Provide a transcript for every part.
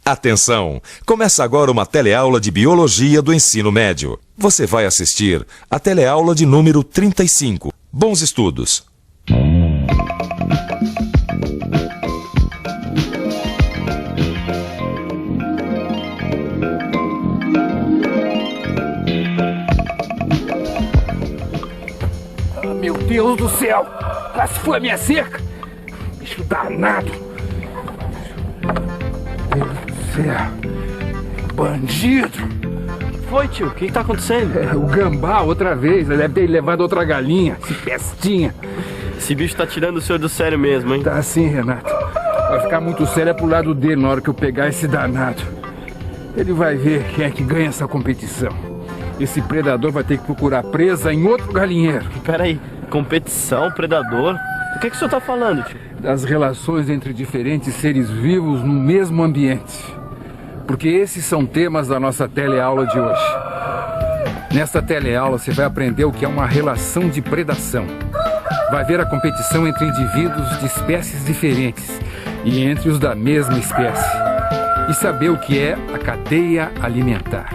Atenção! Começa agora uma teleaula de Biologia do Ensino Médio. Você vai assistir a teleaula de número 35. Bons estudos! Meu Deus do céu! Quase foi a minha cerca! Bicho danado! Meu Deus do céu! Bandido! Foi, tio? O que tá acontecendo? O gambá, outra vez. Ele deve ter levado outra galinha. Esse pestinha. Esse bicho tá tirando o senhor do sério mesmo, hein? Tá assim, Renato. Vai ficar muito sério pro lado dele na hora que eu pegar esse danado. Ele vai ver quem é que ganha essa competição. Esse predador vai ter que procurar presa em outro galinheiro. Peraí, competição, predador? Do que o senhor tá falando, tio? Das relações entre diferentes seres vivos no mesmo ambiente. Porque esses são temas da nossa teleaula de hoje. Nesta teleaula você vai aprender o que é uma relação de predação. Vai ver a competição entre indivíduos de espécies diferentes e entre os da mesma espécie. E saber o que é a cadeia alimentar.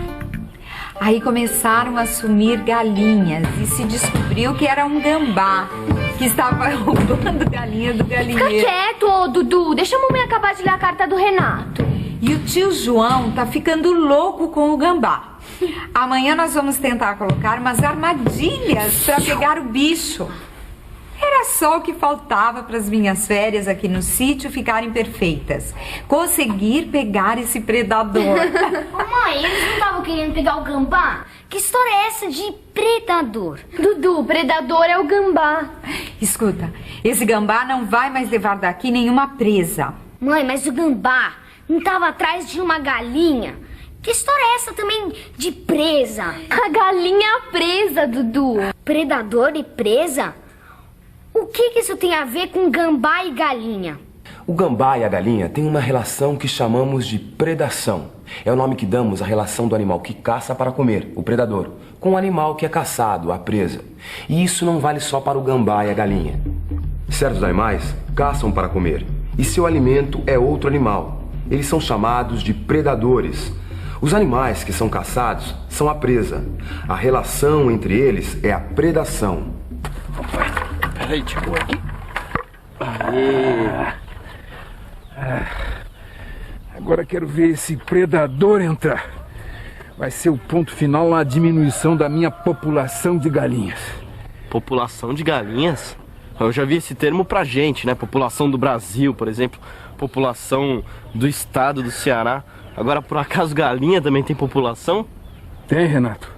Aí começaram a sumir galinhas e se descobriu que era um gambá que estava roubando galinha do galinheiro. Fica quieto, ô Dudu. Deixa a mamãe acabar de ler a carta do Renato. E o tio João tá ficando louco com o gambá. Amanhã nós vamos tentar colocar umas armadilhas para pegar o bicho. Era só o que faltava para as minhas férias aqui no sítio ficarem perfeitas. Conseguir pegar esse predador. Mãe, eles não estavam querendo pegar o gambá? Que história é essa de predador? Dudu, o predador é o gambá. Escuta, esse gambá não vai mais levar daqui nenhuma presa. Mãe, mas o gambá não estava atrás de uma galinha? Que história é essa também de presa? A galinha presa, Dudu. Predador e presa? O que isso tem a ver com gambá e galinha? O gambá e a galinha têm uma relação que chamamos de predação. É o nome que damos à relação do animal que caça para comer, o predador, com o animal que é caçado, a presa. E isso não vale só para o gambá e a galinha. Certos animais caçam para comer, e seu alimento é outro animal. Eles são chamados de predadores. Os animais que são caçados são a presa. A relação entre eles é a predação. Peraí, tio. Agora quero ver esse predador entrar. Vai ser o ponto final na diminuição da minha população de galinhas. População de galinhas? Eu já vi esse termo pra gente, né? População do Brasil, por exemplo. População do estado do Ceará. Agora, por acaso, galinha também tem população? Tem, Renato.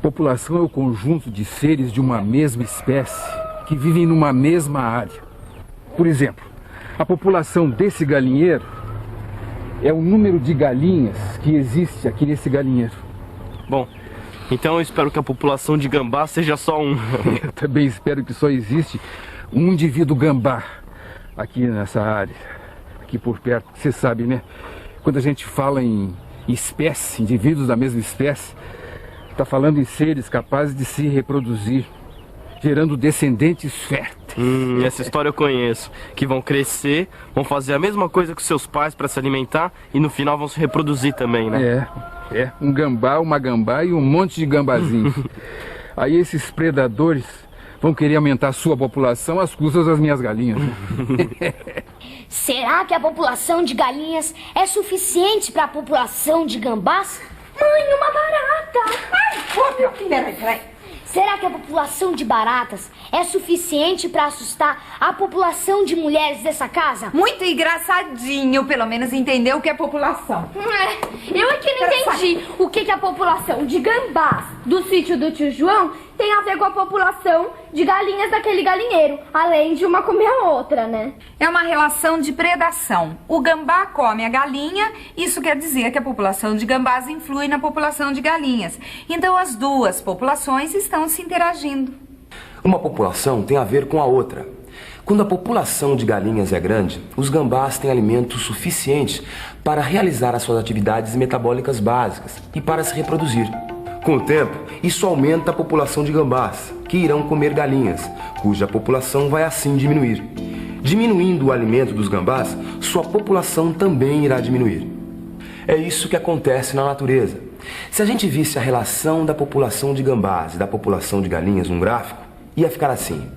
População é o conjunto de seres de uma mesma espécie que vivem numa mesma área. Por exemplo, a população desse galinheiro é o número de galinhas que existe aqui nesse galinheiro. Bom, então eu espero que a população de gambá seja só um. Eu também espero que só existe um indivíduo gambá aqui nessa área, aqui por perto. Você sabe, né? Quando a gente fala em espécie, indivíduos da mesma espécie, está falando em seres capazes de se reproduzir, gerando descendentes férteis. Essa história eu conheço. Que vão crescer, vão fazer a mesma coisa que seus pais para se alimentar e no final vão se reproduzir também, né? É. Um gambá, uma gambá e um monte de gambazinho. Aí esses predadores vão querer aumentar a sua população às custas das minhas galinhas. Será que a população de galinhas é suficiente para a população de gambás? Mãe, uma barata! Ai, Peraí. Será que a população de baratas é suficiente para assustar a população de mulheres dessa casa? Muito engraçadinho, pelo menos entendeu o que é população. Eu é que não entendi o que a população de gambás do sítio do tio João tem a ver com a população de galinhas daquele galinheiro, além de uma comer a outra, né? É uma relação de predação. O gambá come a galinha, isso quer dizer que a população de gambás influi na população de galinhas. Então as duas populações estão se interagindo. Uma população tem a ver com a outra. Quando a população de galinhas é grande, os gambás têm alimento suficiente para realizar as suas atividades metabólicas básicas e para se reproduzir. Com o tempo, isso aumenta a população de gambás, que irão comer galinhas, cuja população vai assim diminuir. Diminuindo o alimento dos gambás, sua população também irá diminuir. É isso que acontece na natureza. Se a gente visse a relação da população de gambás e da população de galinhas num gráfico, ia ficar assim.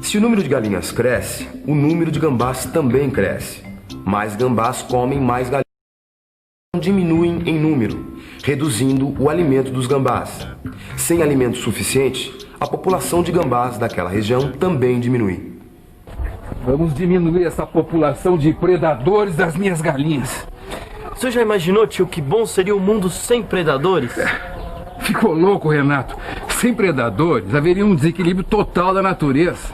Se o número de galinhas cresce, o número de gambás também cresce. Mais gambás comem mais galinhas, diminuem em número, reduzindo o alimento dos gambás. Sem alimento suficiente, a população de gambás daquela região também diminui. Vamos diminuir essa população de predadores das minhas galinhas. Você já imaginou, tio, que bom seria um mundo sem predadores? Ficou louco, Renato? Sem predadores, haveria um desequilíbrio total da natureza.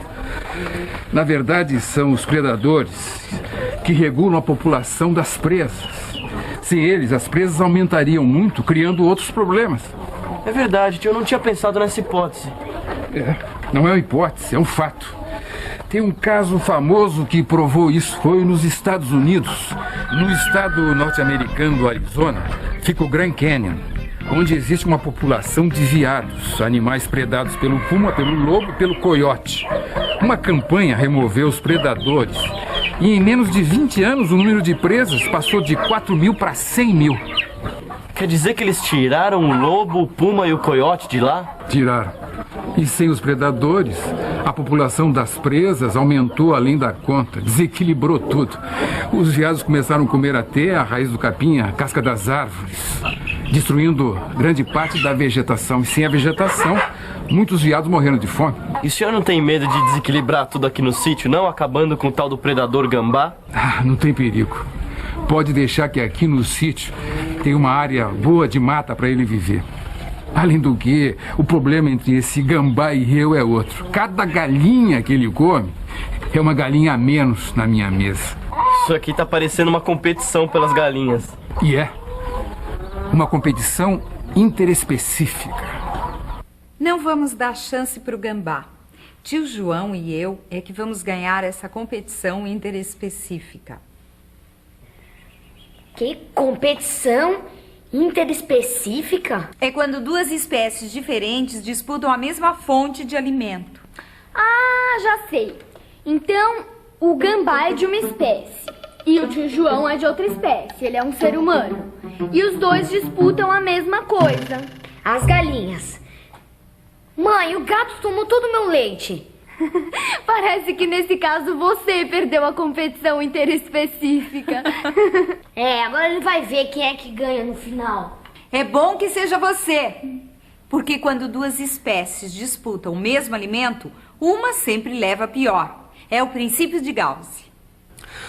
Na verdade, são os predadores que regulam a população das presas. Sem eles, as presas aumentariam muito, criando outros problemas. É verdade, tio, eu não tinha pensado nessa hipótese. Não é uma hipótese, é um fato. Tem um caso famoso que provou isso, foi nos Estados Unidos. No estado norte-americano do Arizona, fica o Grand Canyon, onde existe uma população de veados, animais predados pelo puma, pelo lobo e pelo coiote. Uma campanha removeu os predadores e em menos de 20 anos o número de presas passou de 4.000 para 100.000. Quer dizer que eles tiraram o lobo, o puma e o coiote de lá? Tiraram. E sem os predadores, a população das presas aumentou além da conta, desequilibrou tudo. Os veados começaram a comer até a raiz do capim, a casca das árvores, destruindo grande parte da vegetação. E sem a vegetação, muitos veados morreram de fome. E o senhor não tem medo de desequilibrar tudo aqui no sítio, não? Acabando com o tal do predador gambá? Não tem perigo. Pode deixar que aqui no sítio tem uma área boa de mata para ele viver. Além do que, o problema entre esse gambá e eu é outro. Cada galinha que ele come é uma galinha a menos na minha mesa. Isso aqui tá parecendo uma competição pelas galinhas. E é. Uma competição interespecífica. Não vamos dar chance para o gambá. Tio João e eu é que vamos ganhar essa competição interespecífica. Que competição interespecífica? É quando duas espécies diferentes disputam a mesma fonte de alimento. Ah, já sei. Então, o gambá é de uma espécie e o tio João é de outra espécie. Ele é um ser humano. E os dois disputam a mesma coisa. As galinhas. Mãe, o gato tomou todo o meu leite. Parece que nesse caso você perdeu a competição interespecífica. Agora ele vai ver quem é que ganha no final. É bom que seja você, porque quando duas espécies disputam o mesmo alimento, uma sempre leva a pior. É o princípio de Gauss.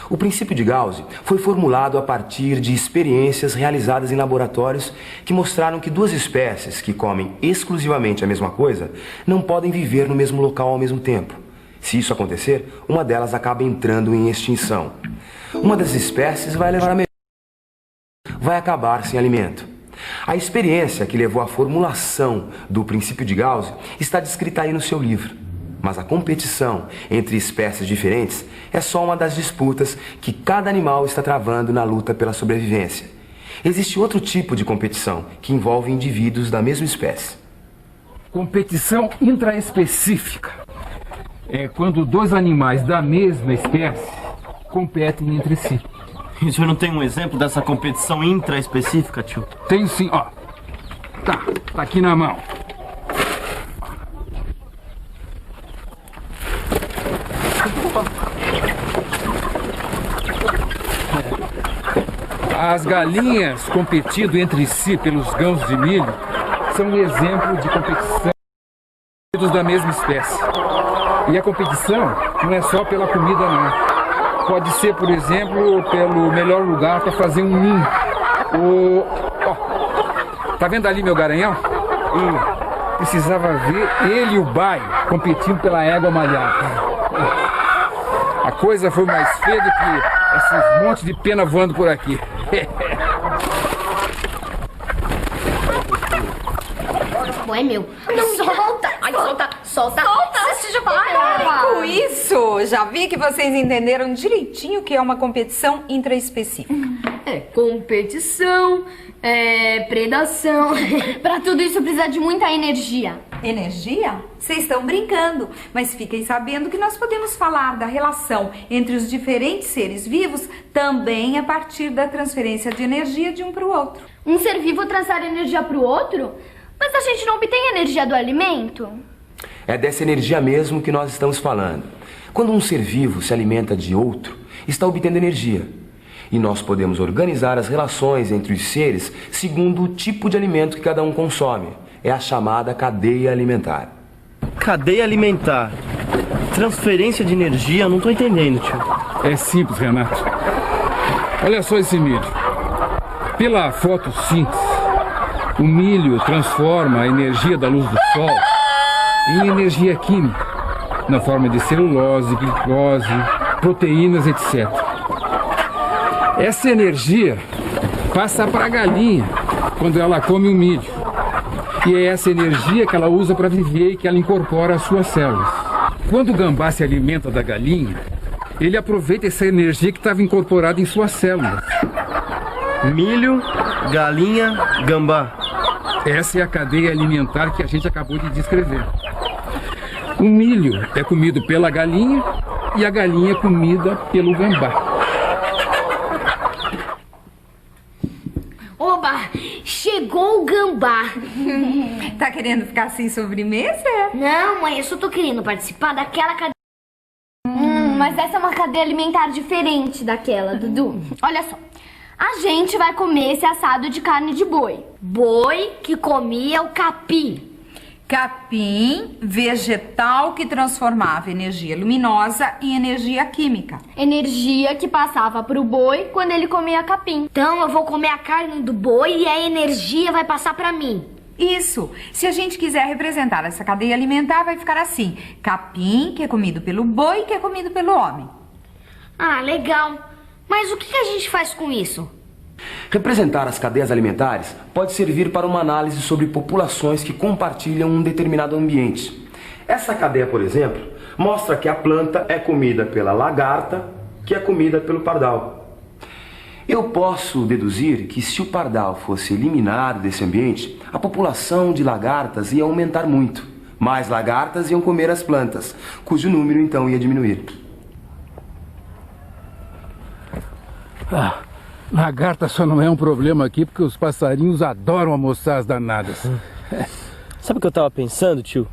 O princípio de Gauss foi formulado a partir de experiências realizadas em laboratórios que mostraram que duas espécies que comem exclusivamente a mesma coisa não podem viver no mesmo local ao mesmo tempo. Se isso acontecer, uma delas acaba entrando em extinção. Uma das espécies vai levar a melhor, vai acabar sem alimento. A experiência que levou à formulação do princípio de Gauss está descrita aí no seu livro. Mas a competição entre espécies diferentes é só uma das disputas que cada animal está travando na luta pela sobrevivência. Existe outro tipo de competição que envolve indivíduos da mesma espécie. Competição intraespecífica. É quando dois animais da mesma espécie competem entre si. E o senhor não tem um exemplo dessa competição intraespecífica, tio? Tenho sim, ó. Tá aqui na mão. As galinhas competindo entre si pelos grãos de milho são um exemplo de competição da mesma espécie. E a competição não é só pela comida, não. Pode ser, por exemplo, pelo melhor lugar para fazer um ninho. Tá vendo ali meu garanhão? Precisava ver ele e o baio competindo pela égua malhada. A coisa foi mais feia do que esses montes de pena voando por aqui. É meu. Não, solta! Ai, solta! Solta! Você já Parem com isso! Já vi que vocês entenderam direitinho o que é uma competição intraespecífica. Competição, predação. Pra tudo isso precisa de muita energia. Energia? Vocês estão brincando, mas fiquem sabendo que nós podemos falar da relação entre os diferentes seres vivos também a partir da transferência de energia de um para o outro. Um ser vivo transfere energia pro outro? Mas a gente não obtém energia do alimento? É dessa energia mesmo que nós estamos falando. Quando um ser vivo se alimenta de outro, está obtendo energia. E nós podemos organizar as relações entre os seres segundo o tipo de alimento que cada um consome. É a chamada cadeia alimentar. Cadeia alimentar. Transferência de energia, não tô entendendo, tio. É simples, Renato. Olha só esse milho. Pela fotossíntese, o milho transforma a energia da luz do sol em energia química, na forma de celulose, glicose, proteínas, etc. Essa energia passa para a galinha quando ela come o milho. E é essa energia que ela usa para viver e que ela incorpora às suas células. Quando o gambá se alimenta da galinha, ele aproveita essa energia que estava incorporada em suas células. Milho, galinha, gambá. Essa é a cadeia alimentar que a gente acabou de descrever. O milho é comido pela galinha e a galinha é comida pelo gambá. Oba, chegou o gambá. Tá querendo ficar sem sobremesa? Não, mãe, eu só tô querendo participar daquela cadeia. Mas essa é uma cadeia alimentar diferente daquela, Dudu. Olha só, a gente vai comer esse assado de carne de boi. Boi que comia o capim. Capim, vegetal que transformava energia luminosa em energia química. Energia que passava pro boi quando ele comia capim. Então eu vou comer a carne do boi e a energia vai passar pra mim. Isso. Se a gente quiser representar essa cadeia alimentar, vai ficar assim. Capim, que é comido pelo boi, que é comido pelo homem. Ah, legal. Mas o que a gente faz com isso? Representar as cadeias alimentares pode servir para uma análise sobre populações que compartilham um determinado ambiente. Essa cadeia, por exemplo, mostra que a planta é comida pela lagarta, que é comida pelo pardal. Eu posso deduzir que se o pardal fosse eliminado desse ambiente, a população de lagartas ia aumentar muito. Mais lagartas iam comer as plantas, cujo número então ia diminuir. Lagarta só não é um problema aqui porque os passarinhos adoram almoçar as danadas. Sabe o que eu tava pensando, tio?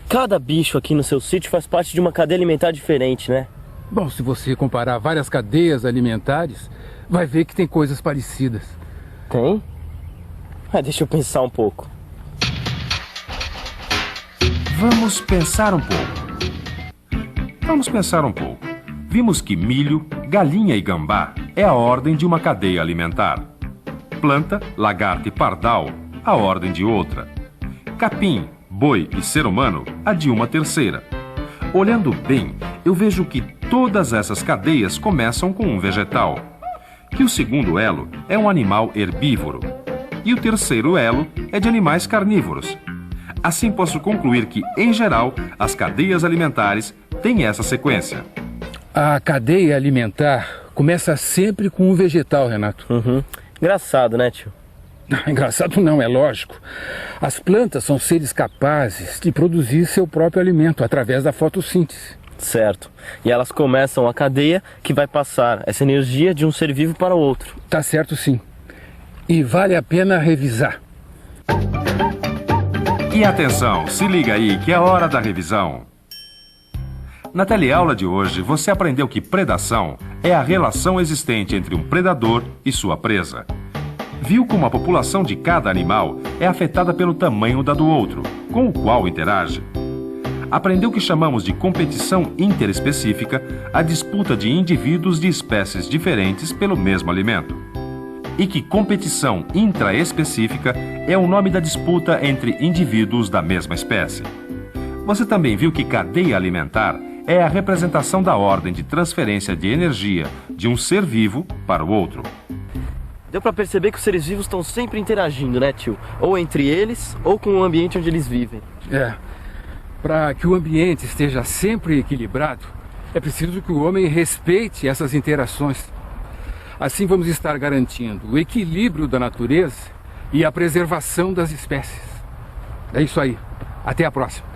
Cada bicho aqui no seu sítio faz parte de uma cadeia alimentar diferente, né? Bom, se você comparar várias cadeias alimentares, vai ver que tem coisas parecidas. Tem? Deixa eu pensar um pouco. Vamos pensar um pouco. Vimos que milho, galinha e gambá é a ordem de uma cadeia alimentar. Planta, lagarta e pardal, a ordem de outra. Capim, boi e ser humano, a de uma terceira. Olhando bem, eu vejo que todas essas cadeias começam com um vegetal. Que o segundo elo é um animal herbívoro. E o terceiro elo é de animais carnívoros. Assim posso concluir que, em geral, as cadeias alimentares têm essa sequência. A cadeia alimentar começa sempre com um vegetal, Renato. Engraçado, né, tio? Engraçado não, é lógico. As plantas são seres capazes de produzir seu próprio alimento através da fotossíntese. Certo. E elas começam a cadeia que vai passar essa energia de um ser vivo para o outro. Tá certo, sim. E vale a pena revisar. E atenção, se liga aí que é hora da revisão. Na teleaula de hoje, você aprendeu que predação é a relação existente entre um predador e sua presa. Viu como a população de cada animal é afetada pelo tamanho da do outro, com o qual interage. Aprendeu o que chamamos de competição interespecífica, a disputa de indivíduos de espécies diferentes pelo mesmo alimento. E que competição intraespecífica é o nome da disputa entre indivíduos da mesma espécie. Você também viu que cadeia alimentar é a representação da ordem de transferência de energia de um ser vivo para o outro. Deu pra perceber que os seres vivos estão sempre interagindo, né, tio? Ou entre eles, ou com o ambiente onde eles vivem. Para que o ambiente esteja sempre equilibrado, é preciso que o homem respeite essas interações. Assim vamos estar garantindo o equilíbrio da natureza e a preservação das espécies. É isso aí. Até a próxima.